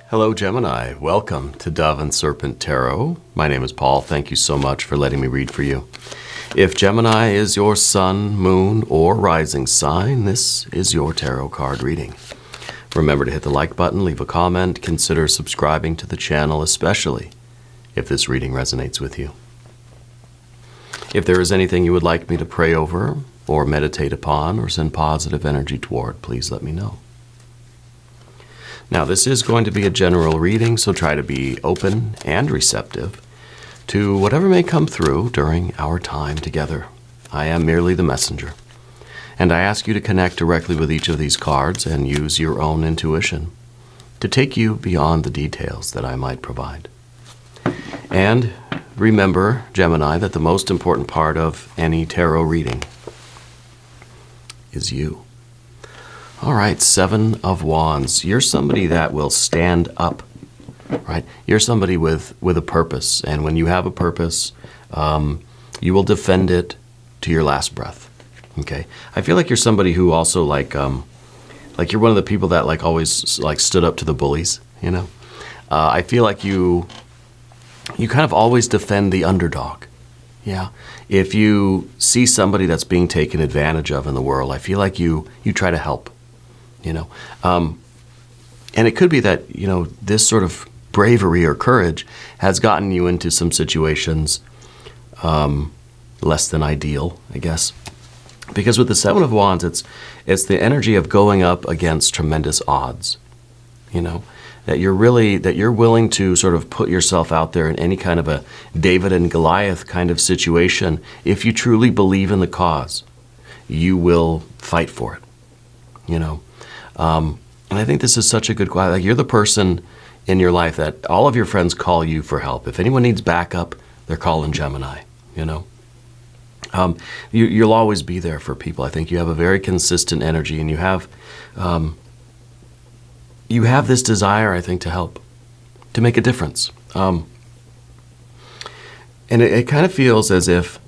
Hello, Gemini. Welcome to Dove and Serpent Tarot. My name is Paul. Thank you so much for letting me read for you. If Gemini is your sun, moon, or rising sign, this is your tarot card reading. Remember to hit the like button, leave a comment, consider subscribing to the channel, especially if this reading resonates with you. If there is anything you would like me to pray over or meditate upon or send positive energy toward, please let me know. Now, this is going to be a general reading, so try to be open and receptive to whatever may come through during our time together. I am merely the messenger, and I ask you to connect directly with each of these cards and use your own intuition to take you beyond the details that I might provide. And remember, Gemini, that the most important part of any tarot reading is you. All right, Seven of Wands. You're somebody that will stand up, right? You're somebody with a purpose, and when you have a purpose, you will defend it to your last breath. Okay, I feel like you're somebody who also like you're one of the people that always stood up to the bullies. You know, I feel like you kind of always defend the underdog. Yeah, if you see somebody that's being taken advantage of in the world, I feel like you try to help. You know, and it could be that, you know, this sort of bravery or courage has gotten you into some situations less than ideal, I guess. Because with the Seven of Wands, it's the energy of going up against tremendous odds. You know, that you're willing to sort of put yourself out there in any kind of a David and Goliath kind of situation. If you truly believe in the cause, you will fight for it. You know. And I think this is such a good quality. Like, you're the person in your life that all of your friends call you for help. If anyone needs backup, they're calling Gemini, you know. You'll always be there for people. I think you have a very consistent energy, and you have this desire, I think, to help, to make a difference. And it kind of feels as if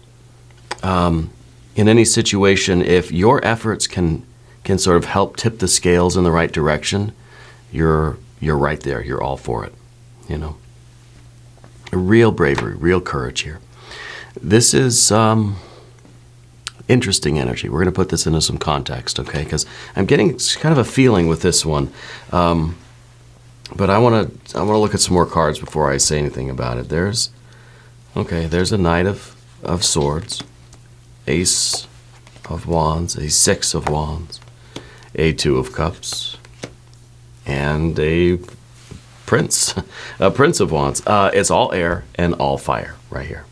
in any situation, if your efforts can sort of help tip the scales in the right direction, you're right there. You're all for it, you know. Real bravery, real courage here. This is interesting energy. We're going to put this into some context, okay? Because I'm getting kind of a feeling with this one, but I want to look at some more cards before I say anything about it. There's a Knight of Swords, Ace of Wands, a Six of Wands, a Two of Cups, and a Prince of Wands. It's all air and all fire right here.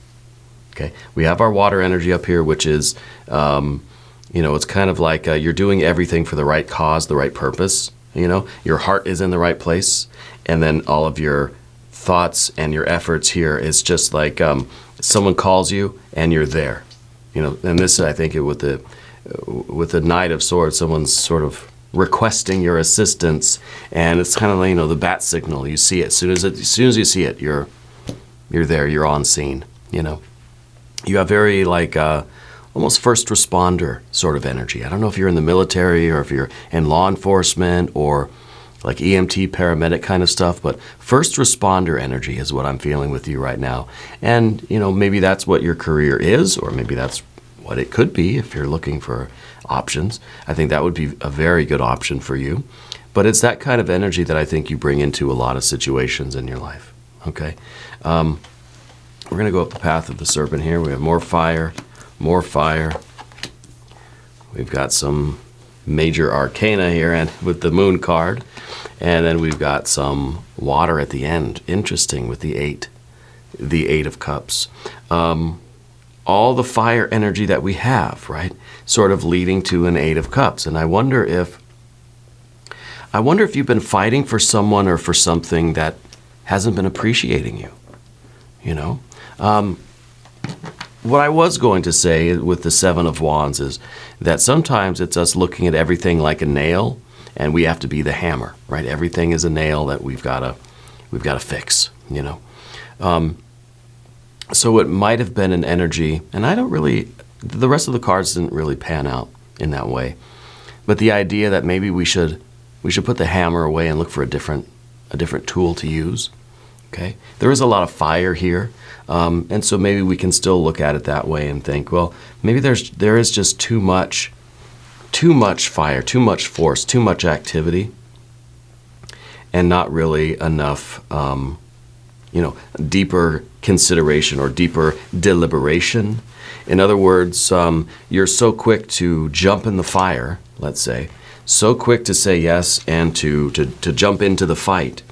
Okay, we have our water energy up here, which is, you know, it's kind of like you're doing everything for the right cause, the right purpose. You know, your heart is in the right place, and then all of your thoughts and your efforts here is just like someone calls you and you're there. You know, and this, I think, with the Knight of Swords, someone's sort of requesting your assistance, and it's kind of like, you know, the bat signal. You see it as soon as you see it, you're there. You're on scene. You know, you have very almost first responder sort of energy. I don't know if you're in the military or if you're in law enforcement or like EMT, paramedic kind of stuff, but first responder energy is what I'm feeling with you right now. And, you know, maybe that's what your career is, or maybe that's what it could be if you're looking for options. I think that would be a very good option for you. But it's that kind of energy that I think you bring into a lot of situations in your life, okay? We're going to go up the path of the serpent here. We have more fire, more fire. We've got some major arcana here and with the moon card. And then we've got some water at the end. Interesting with the Eight of Cups. All the fire energy that we have, right? Sort of leading to an Eight of Cups. And I wonder if you've been fighting for someone or for something that hasn't been appreciating you, you know? What I was going to say with the Seven of Wands is that sometimes it's us looking at everything like a nail, and we have to be the hammer, right? Everything is a nail that we've got to fix, you know? So it might have been an energy, and the rest of the cards didn't really pan out in that way. But the idea that maybe we should put the hammer away and look for a different tool to use. Okay, there is a lot of fire here, and so maybe we can still look at it that way and think, well, maybe there is just too much fire, too much force, too much activity, and not really enough, deeper consideration or deeper deliberation. In other words, you're so quick to jump in the fire, let's say, so quick to say yes and to jump into the fight,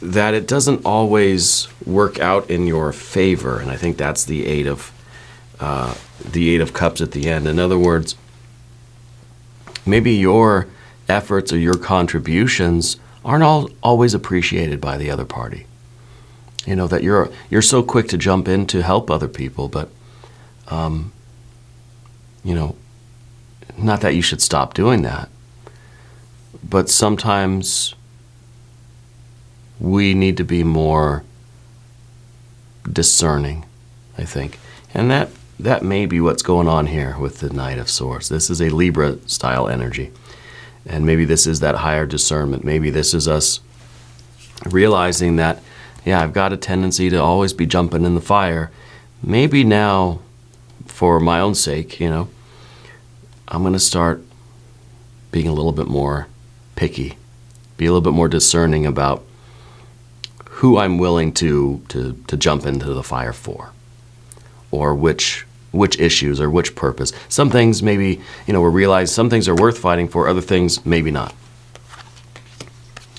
that it doesn't always work out in your favor. And I think that's the Eight of Cups at the end. In other words, maybe your efforts or your contributions aren't always appreciated by the other party. That you're so quick to jump in to help other people, but not that you should stop doing that, but sometimes we need to be more discerning, I think. And that may be what's going on here with the Knight of Swords. This is a Libra style energy. And maybe this is that higher discernment. Maybe this is us realizing that, yeah, I've got a tendency to always be jumping in the fire. Maybe now, for my own sake, I'm going to start being a little bit more picky, be a little bit more discerning about who I'm willing to jump into the fire for, or which issues or which purpose. Some things maybe, we realize some things are worth fighting for, other things maybe not.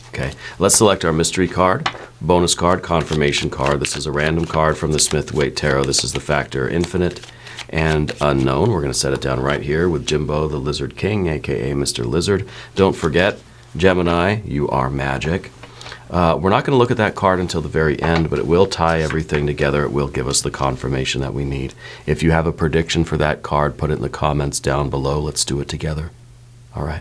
Okay, let's select our mystery card, bonus card, confirmation card. This is a random card from the Smith-Waite Tarot. This is the factor infinite and unknown. We're going to set it down right here with Jimbo, the Lizard King, aka Mr. Lizard. Don't forget, Gemini, you are magic. We're not going to look at that card until the very end, but it will tie everything together. It will give us the confirmation that we need. If you have a prediction for that card, put it in the comments down below. Let's do it together. All right.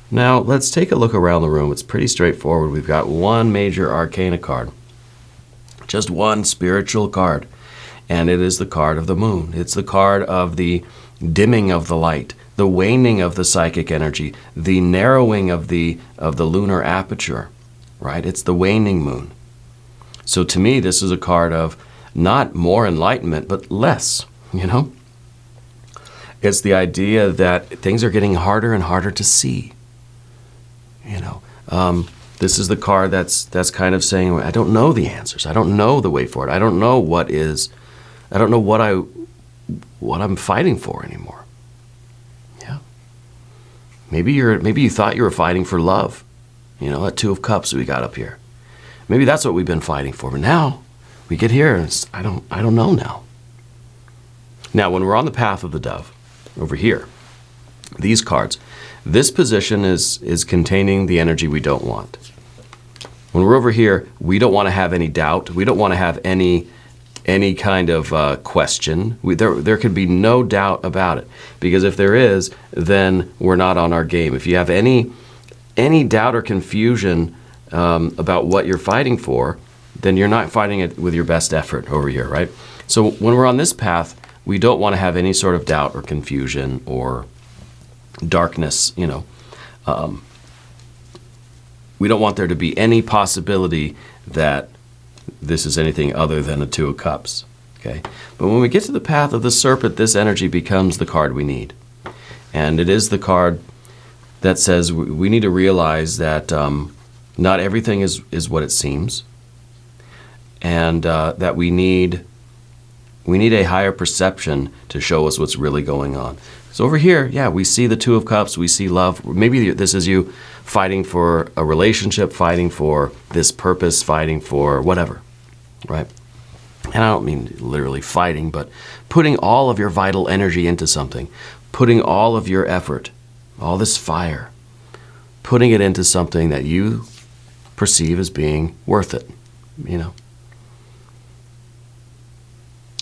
Now, let's take a look around the room. It's pretty straightforward. We've got one major arcana card, just one spiritual card, and it is the card of the moon. It's the card of the dimming of the light, the waning of the psychic energy, the narrowing of the lunar aperture. Right? It's the waning moon. So to me, this is a card of not more enlightenment, but less, It's the idea that things are getting harder and harder to see, This is the card that's kind of saying, I don't know the answers. I don't know the way forward. I don't know what I'm fighting for anymore. Yeah. Maybe you thought you were fighting for love. That Two of Cups we got up here. Maybe that's what we've been fighting for. But now we get here and I don't know now. Now, when we're on the path of the dove, over here, these cards, this position is containing the energy we don't want. When we're over here, we don't want to have any doubt. We don't want to have any kind of question. There could be no doubt about it. Because if there is, then we're not on our game. If you have any doubt or confusion about what you're fighting for, then you're not fighting it with your best effort over here, right? So when we're on this path, we don't want to have any sort of doubt or confusion or darkness, We don't want there to be any possibility that this is anything other than a Two of Cups, okay? But when we get to the path of the serpent, this energy becomes the card we need. And it is the card that says we need to realize that not everything is what it seems, and that we need a higher perception to show us what's really going on. So over here, yeah, we see the Two of Cups, we see love. Maybe this is you fighting for a relationship, fighting for this purpose, fighting for whatever, right? And I don't mean literally fighting, but putting all of your vital energy into something, putting all of your effort, all this fire, putting it into something that you perceive as being worth it, And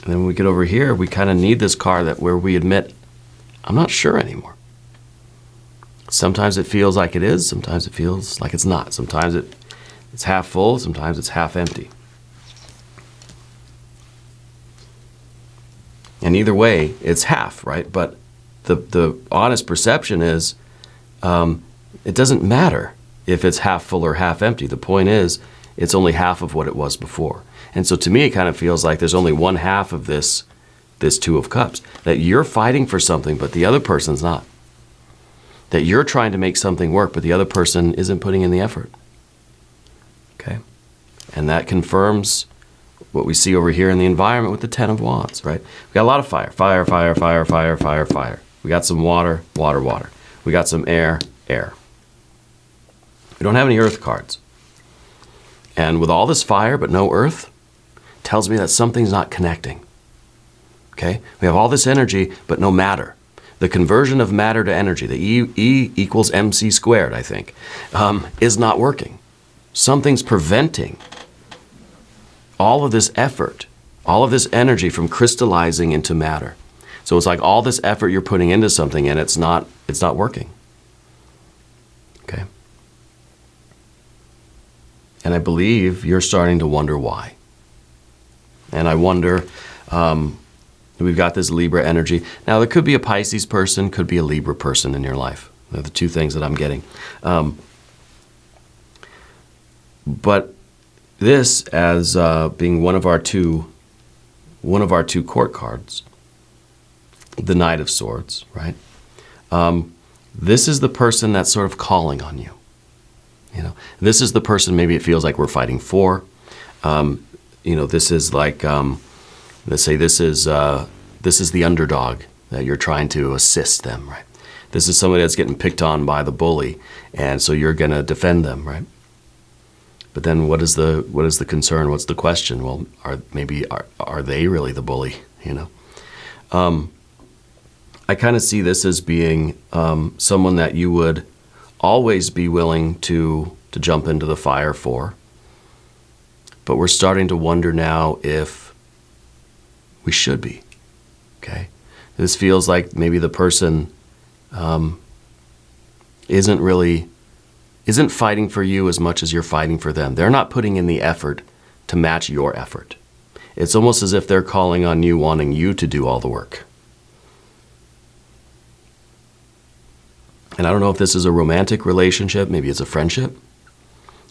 then when we get over here, we kind of need this card where we admit, I'm not sure anymore. Sometimes it feels like it is, sometimes it feels like it's not. Sometimes it's half full, sometimes it's half empty. And either way, it's half, right? But the honest perception is, it doesn't matter if it's half full or half empty. The point is, it's only half of what it was before. And so to me, it kind of feels like there's only one half of this Two of Cups. That you're fighting for something, but the other person's not. That you're trying to make something work, but the other person isn't putting in the effort. Okay? And that confirms what we see over here in the environment with the Ten of Wands, right? We got a lot of fire. Fire, fire, fire, fire, fire, fire. We got some water, water, water. We got some air, air. We don't have any earth cards. And with all this fire but no earth, tells me that something's not connecting. Okay? We have all this energy but no matter. The conversion of matter to energy, the E equals MC squared, I think, is not working. Something's preventing all of this effort, all of this energy from crystallizing into matter. So it's like all this effort you're putting into something and it's not working. Okay? And I believe you're starting to wonder why. And I wonder, we've got this Libra energy. Now, there could be a Pisces person, could be a Libra person in your life. They're the two things that I'm getting. But this, as being one of our two court cards, the Knight of Swords, right? This is the person that's sort of calling on you. You know, this is the person maybe it feels like we're fighting for. You know, this is like, let's say this is the underdog that you're trying to assist them, right? This is somebody that's getting picked on by the bully, and so you're going to defend them, right? But then what is the concern? What's the question? Well, are they really the bully? You know, I kind of see this as being someone that you would always be willing to jump into the fire for. But we're starting to wonder now if we should be. Okay, this feels like maybe the person isn't fighting for you as much as you're fighting for them. They're not putting in the effort to match your effort. It's almost as if they're calling on you, wanting you to do all the work. And I don't know if this is a romantic relationship, maybe it's a friendship.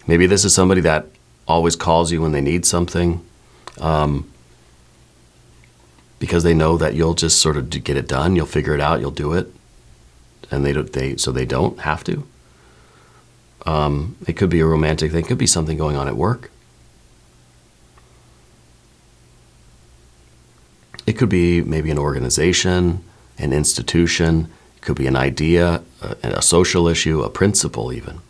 Maybe this is somebody that always calls you when they need something, because they know that you'll just sort of get it done, you'll figure it out, you'll do it, and so they don't have to. It could be a romantic thing, it could be something going on at work. It could be maybe an organization, an institution, it could be an idea, a social issue, a principle even.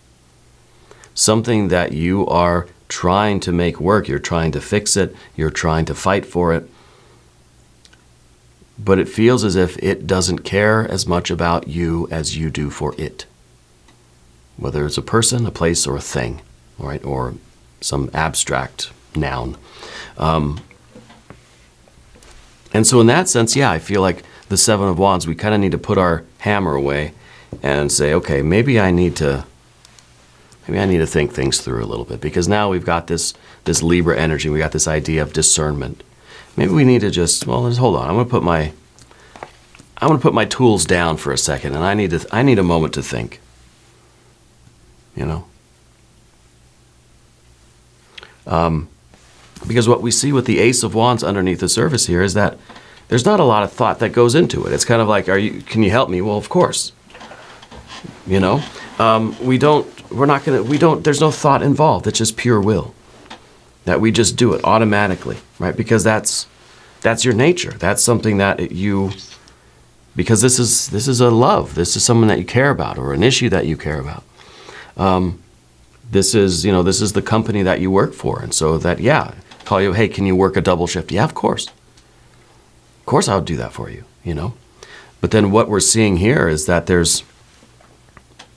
Something that you are trying to make work, you're trying to fix it, you're trying to fight for it, but it feels as if it doesn't care as much about you as you do for it. Whether it's a person, a place, or a thing, right? Or some abstract noun. And so in that sense, yeah, I feel like the Seven of Wands, we kind of need to put our hammer away and say, okay, maybe I need to think things through a little bit, because now we've got this Libra energy, we got this idea of discernment. Maybe we need to just hold on. I'm going to put my tools down for a second, and I need a moment to think. You know, because what we see with the Ace of Wands underneath the surface here is that there's not a lot of thought that goes into it. It's kind of like, can you help me? Well, of course. You know, there's no thought involved. It's just pure will. That we just do it automatically, right? Because that's your nature. That's something that because this is a love. This is someone that you care about, or an issue that you care about. This is the company that you work for. And so that, yeah, call you, hey, can you work a double shift? Yeah, of course. Of course I would do that for you, you know. But then what we're seeing here is that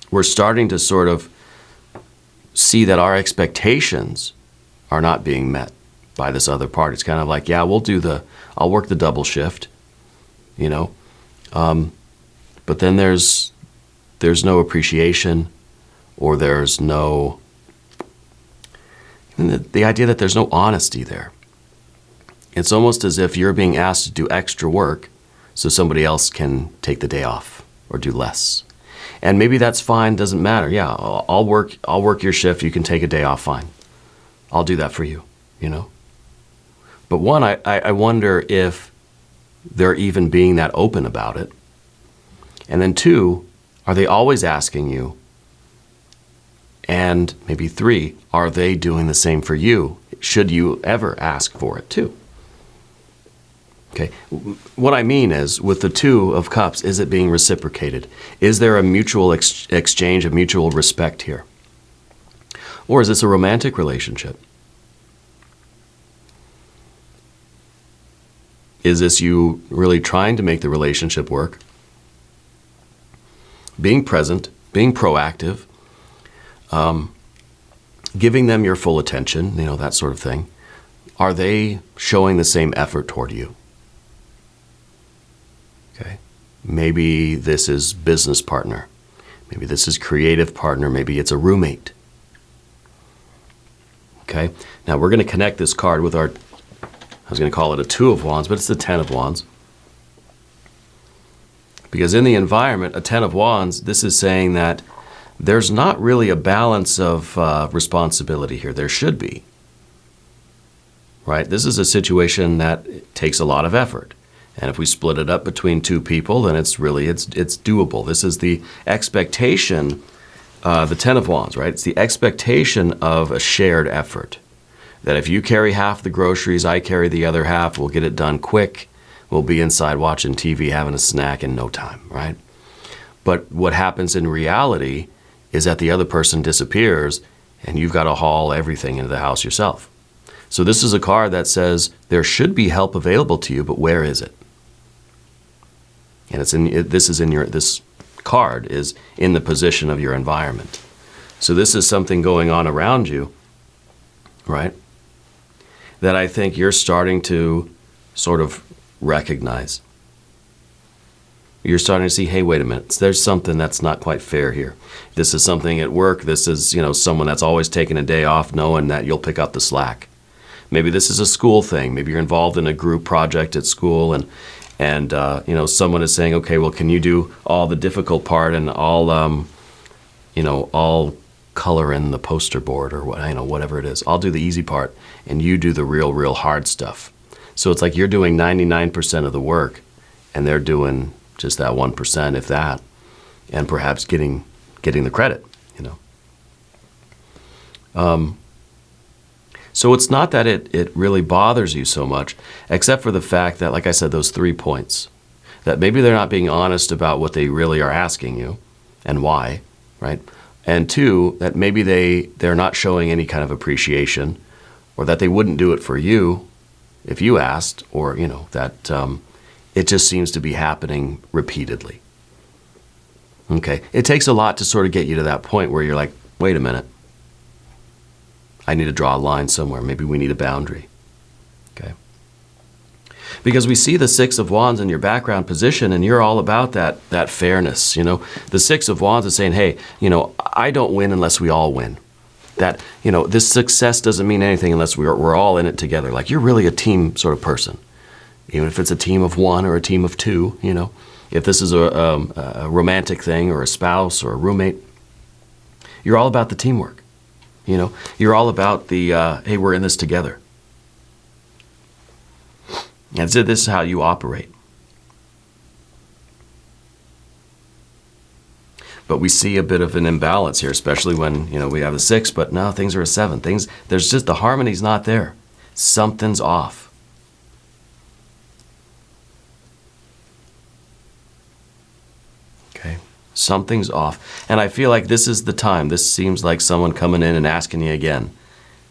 we're starting to sort of see that our expectations are not being met by this other part. It's kind of like, yeah, I'll work the double shift, you know. But then there's no appreciation, or there's no, the idea that there's no honesty there. It's almost as if you're being asked to do extra work so somebody else can take the day off or do less. And maybe that's fine, doesn't matter. Yeah, I'll work your shift. You can take a day off, fine. I'll do that for you, you know. But one, I wonder if they're even being that open about it. And then two, are they always asking you? And maybe three, are they doing the same for you? Should you ever ask for it too? Okay, what I mean is, with the Two of Cups, is it being reciprocated? Is there a mutual exchange of mutual respect here? Or is this a romantic relationship? Is this you really trying to make the relationship work? Being present, being proactive, giving them your full attention, you know, that sort of thing. Are they showing the same effort toward you? Okay. Maybe this is business partner. Maybe this is creative partner. Maybe it's a roommate. Okay. Now we're going to connect this card with our, I was going to call it a Two of Wands, but it's the Ten of Wands. Because in the environment, a Ten of Wands, this is saying that there's not really a balance of responsibility here. There should be. Right? This is a situation that takes a lot of effort. And if we split it up between two people, then it's doable. This is the expectation, the Ten of Wands, right? It's the expectation of a shared effort. That if you carry half the groceries, I carry the other half, we'll get it done quick. We'll be inside watching TV, having a snack in no time, right? But what happens in reality is that the other person disappears and you've got to haul everything into the house yourself. So this is a card that says there should be help available to you, but where is it? And this card is in the position of your environment. So this is something going on around you, right? That I think you're starting to sort of recognize. You're starting to see, hey, wait a minute, there's something that's not quite fair here. This is something at work. This is, someone that's always taking a day off knowing that you'll pick up the slack. Maybe this is a school thing. Maybe you're involved in a group project at school and someone is saying, okay, well, can you do all the difficult part and I'll color in the poster board or whatever it is. I'll do the easy part and you do the real hard stuff. So it's like you're doing 99% of the work and they're doing just that 1%, if that, and perhaps getting the credit, So it's not that it really bothers you so much, except for the fact that, like I said, those 3 points, that maybe they're not being honest about what they really are asking you and why, right? And two, that maybe they're not showing any kind of appreciation, or that they wouldn't do it for you if you asked, or, that it just seems to be happening repeatedly. Okay, it takes a lot to sort of get you to that point where you're like, wait a minute. I need to draw a line somewhere. Maybe we need a boundary. Okay. Because we see the Six of Wands in your background position and you're all about that fairness. The Six of Wands is saying, hey, I don't win unless we all win. That, this success doesn't mean anything unless we're all in it together. Like, you're really a team sort of person. Even if it's a team of one or a team of two, if this is a romantic thing or a spouse or a roommate, you're all about the teamwork. You're all about the, hey, we're in this together. And so this is how you operate. But we see a bit of an imbalance here, especially when, we have the 6, but now things are a 7. There's just, the harmony's not there. Something's off. Okay. Something's off. And I feel like this is the time. This seems like someone coming in and asking you again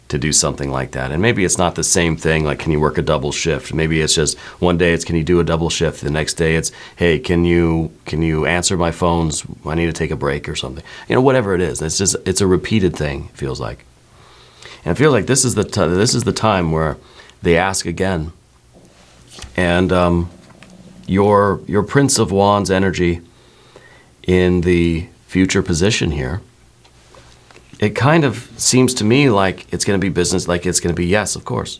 to do something like that. And maybe it's not the same thing, like, can you work a double shift? Maybe it's just one day it's, can you do a double shift? The next day it's, hey, can you answer my phones? I need to take a break or something. Whatever it is. It's a repeated thing, it feels like. And I feel like this is the time where they ask again. And your Prince of Wands energy in the future position here, it kind of seems to me like it's going to be business, like it's going to be, yes, of course.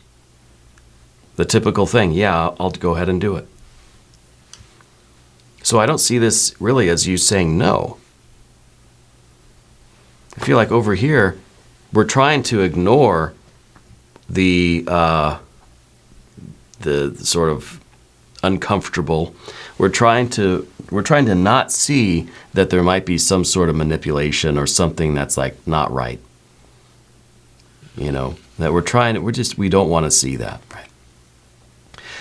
The typical thing, yeah, I'll go ahead and do it. So I don't see this really as you saying no. I feel like over here, we're trying to ignore the sort of uncomfortable. We're trying to not see that there might be some sort of manipulation or something that's like not right. That we don't want to see that, right?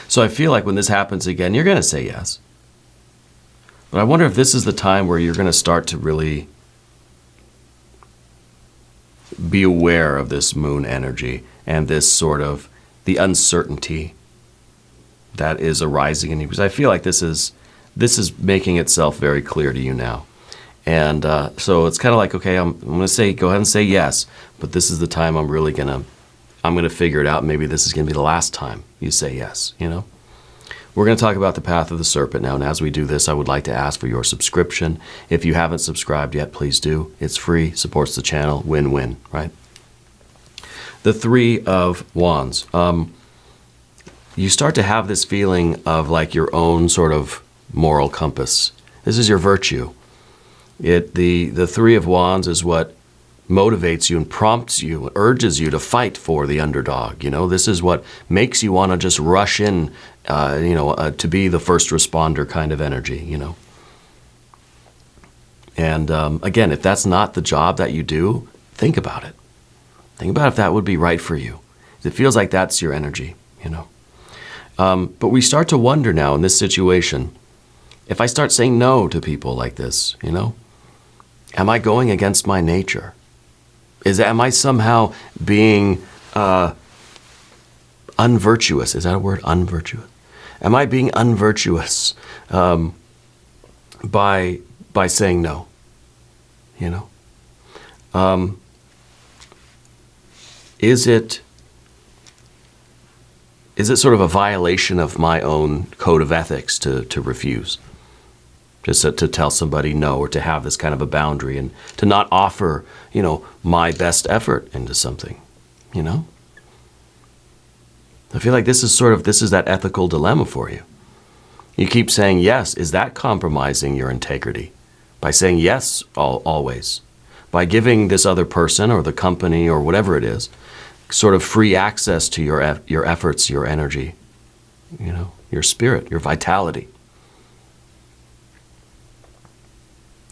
So I feel like when this happens again, you're going to say yes. But I wonder if this is the time where you're going to start to really be aware of this moon energy and this sort of the uncertainty that is arising in you. Because I feel like this is making itself very clear to you now. And so it's kind of like, okay, I'm going to say, go ahead and say yes, but this is the time I'm really going to figure it out. Maybe this is going to be the last time you say yes, We're going to talk about the path of the serpent now, and as we do this, I would like to ask for your subscription. If you haven't subscribed yet, please do. It's free, supports the channel, win-win, right? The Three of Wands. You start to have this feeling of like your own sort of moral compass. This is your virtue. The Three of Wands is what motivates you and prompts you, urges you to fight for the underdog. This is what makes you want to just rush in, to be the first responder kind of energy, And again, if that's not the job that you do, think about it. Think about if that would be right for you. It feels like that's your energy, But we start to wonder now in this situation, if I start saying no to people like this, am I going against my nature? Am I somehow being unvirtuous? Is that a word? Unvirtuous? Am I being unvirtuous by saying no? Is it sort of a violation of my own code of ethics to refuse? Just to tell somebody no, or to have this kind of a boundary and to not offer, my best effort into something, I feel like this is that ethical dilemma for you. You keep saying yes. Is that compromising your integrity? By saying yes always. By giving this other person or the company or whatever it is, sort of free access to your efforts, your energy, your spirit, your vitality.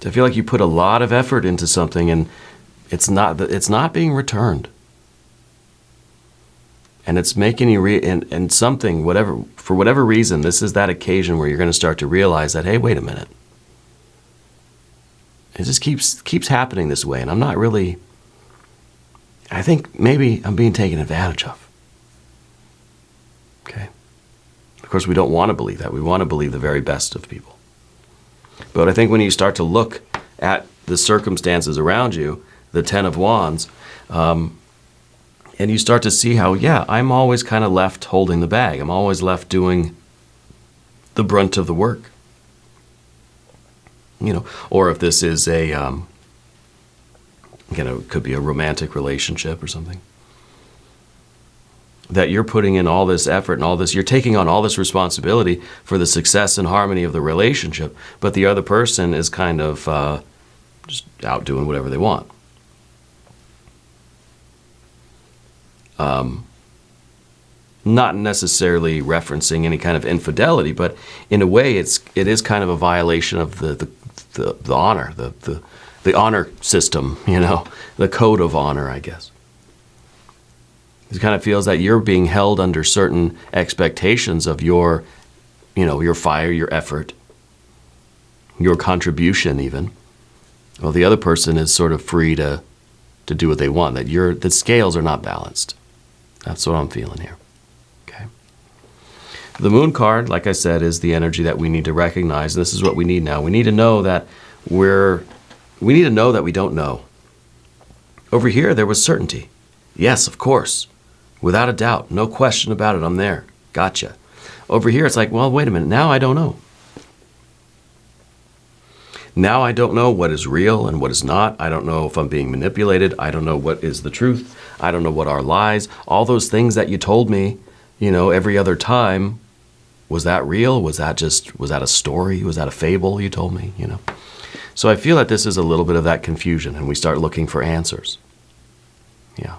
I feel like you put a lot of effort into something and it's not being returned. And it's making you and something, for whatever reason, this is that occasion where you're going to start to realize that, hey, wait a minute. It just keeps happening this way, and I'm not really, I think maybe I'm being taken advantage of. Okay? Of course, we don't want to believe that. We want to believe the very best of people. But I think when you start to look at the circumstances around you, the Ten of Wands, and you start to see how, I'm always kind of left holding the bag. I'm always left doing the brunt of the work. Or if this is a, it could be a romantic relationship or something. That you're putting in all this effort and all this, you're taking on all this responsibility for the success and harmony of the relationship, but the other person is kind of just out doing whatever they want. Not necessarily referencing any kind of infidelity, but in a way, it is kind of a violation of the honor, the honor system, the code of honor, I guess. It kind of feels that you're being held under certain expectations of your fire, your effort, your contribution even. Well, the other person is sort of free to do what they want. That the scales are not balanced. That's what I'm feeling here. Okay. The Moon card, like I said, is the energy that we need to recognize. This is what we need now. We need to know that we don't know. Over here, there was certainty. Yes, of course. Without a doubt. No question about it. I'm there. Gotcha. Over here, it's like, well, wait a minute. Now I don't know. Now I don't know what is real and what is not. I don't know if I'm being manipulated. I don't know what is the truth. I don't know what are lies. All those things that you told me, every other time, was that real? Was that a story? Was that a fable you told me, So I feel that this is a little bit of that confusion, and we start looking for answers. Yeah.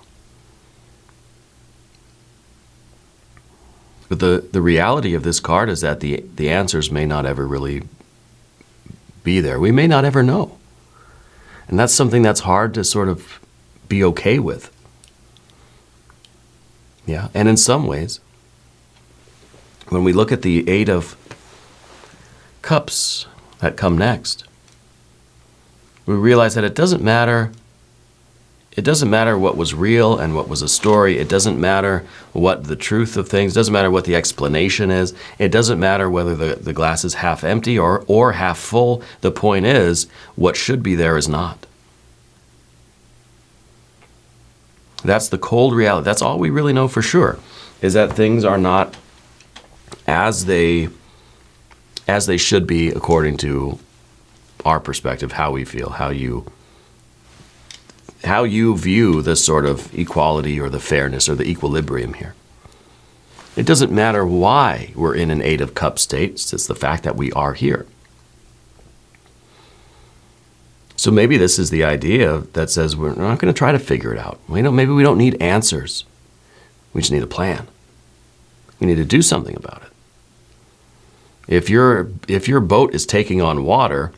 But the reality of this card is that the answers may not ever really be there. We may not ever know. And that's something that's hard to sort of be okay with. Yeah. And in some ways, when we look at the Eight of Cups that come next, we realize that it doesn't matter. It doesn't matter what was real and what was a story. It doesn't matter what the truth of things. It doesn't matter what the explanation is. It doesn't matter whether the glass is half empty or half full. The point is, what should be there is not. That's the cold reality. That's all we really know for sure, is that things are not as they should be according to our perspective, how we feel, how you view this sort of equality or the fairness or the equilibrium here. It doesn't matter why we're in an Eight of Cups state. It's just the fact that we are here. So maybe this is the idea that says we're not going to try to figure it out. Maybe we don't need answers. We just need a plan. We need to do something about it. If your boat is taking on water,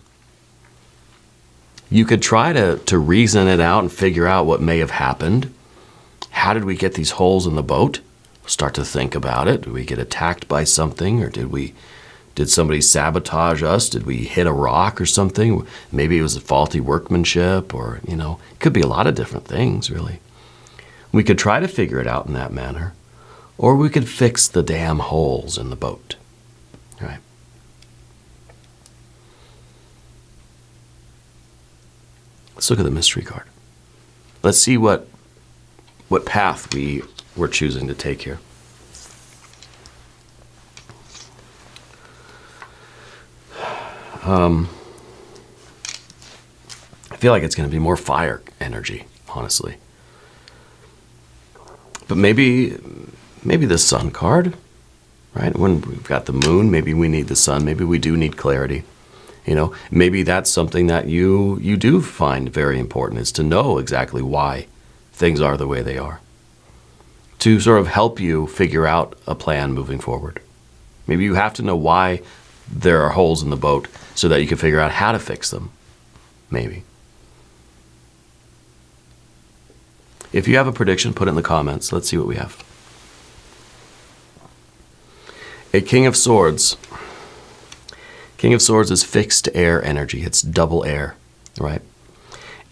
you could try to reason it out and figure out what may have happened. How did we get these holes in the boat? Start to think about it. Did we get attacked by something, or did somebody sabotage us? Did we hit a rock or something? Maybe it was a faulty workmanship, or, it could be a lot of different things, really. We could try to figure it out in that manner, or we could fix the damn holes in the boat, right? Let's look at the mystery card. Let's see what path we're choosing to take here. I feel like it's going to be more fire energy, honestly. But maybe the sun card, right? When we've got the moon, maybe we need the sun. Maybe we do need clarity. Maybe that's something that you do find very important, is to know exactly why things are the way they are, to sort of help you figure out a plan moving forward. Maybe you have to know why there are holes in the boat so that you can figure out how to fix them, maybe. If you have a prediction, put it in the comments. Let's see what we have. A King of Swords. King of Swords is fixed air energy. It's double air, right?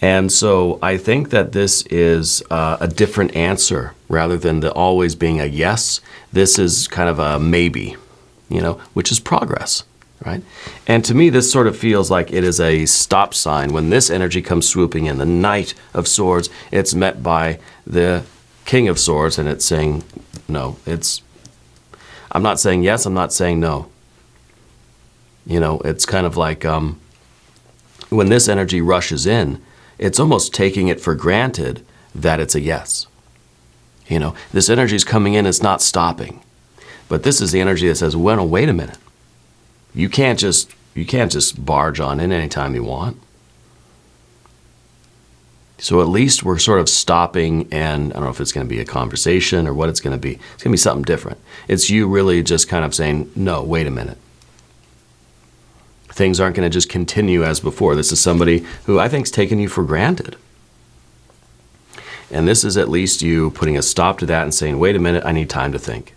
And so I think that this is a different answer rather than always being a yes. This is kind of a maybe, which is progress, right? And to me, this sort of feels like it is a stop sign. When this energy comes swooping in, the Knight of Swords, it's met by the King of Swords, and it's saying no. I'm not saying yes, I'm not saying no. It's kind of like when this energy rushes in, it's almost taking it for granted that it's a yes. This energy is coming in, it's not stopping. But this is the energy that says, well, wait a minute. You can't just barge on in anytime you want. So at least we're sort of stopping, and I don't know if it's going to be a conversation or what it's going to be. It's going to be something different. It's you really just kind of saying, no, wait a minute. Things aren't going to just continue as before. This is somebody who I think is taking you for granted. And this is at least you putting a stop to that and saying, wait a minute, I need time to think.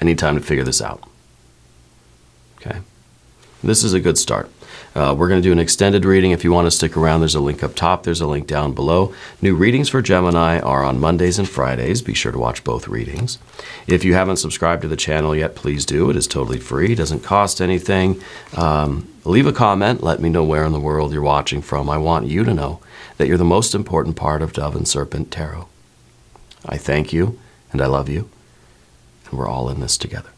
I need time to figure this out. Okay? This is a good start. We're going to do an extended reading. If you want to stick around, there's a link up top. There's a link down below. New readings for Gemini are on Mondays and Fridays. Be sure to watch both readings. If you haven't subscribed to the channel yet, please do. It is totally free. It doesn't cost anything. Leave a comment. Let me know where in the world you're watching from. I want you to know that you're the most important part of Dove and Serpent Tarot. I thank you, and I love you, and we're all in this together.